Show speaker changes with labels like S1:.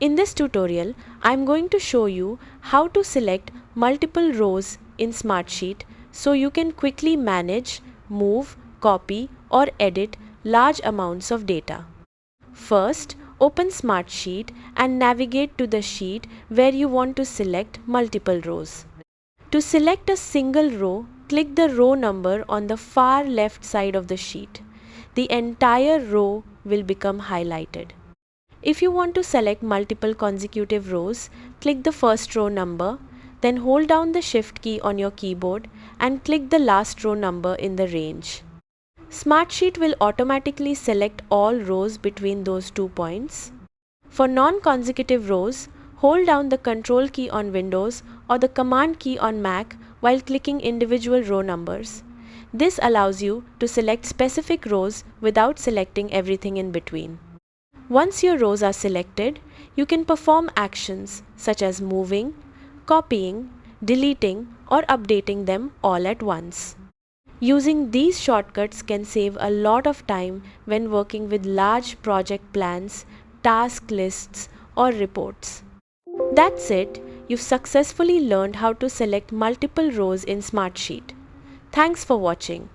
S1: In this tutorial, I am going to show you how to select multiple rows in Smartsheet so you can quickly manage, move, copy or edit large amounts of data. First, open Smartsheet and navigate to the sheet where you want to select multiple rows. To select a single row, click the row number on the far left side of the sheet. The entire row will become highlighted. If you want to select multiple consecutive rows, click the first row number, then hold down the Shift key on your keyboard and click the last row number in the range. Smartsheet will automatically select all rows between those 2 points. For non-consecutive rows, hold down the Control key on Windows or the Command key on Mac while clicking individual row numbers. This allows you to select specific rows without selecting everything in between. Once your rows are selected, you can perform actions such as moving, copying, deleting, or updating them all at once. Using these shortcuts can save a lot of time when working with large project plans, task lists, or reports. That's it. You've successfully learned how to select multiple rows in Smartsheet. Thanks for watching.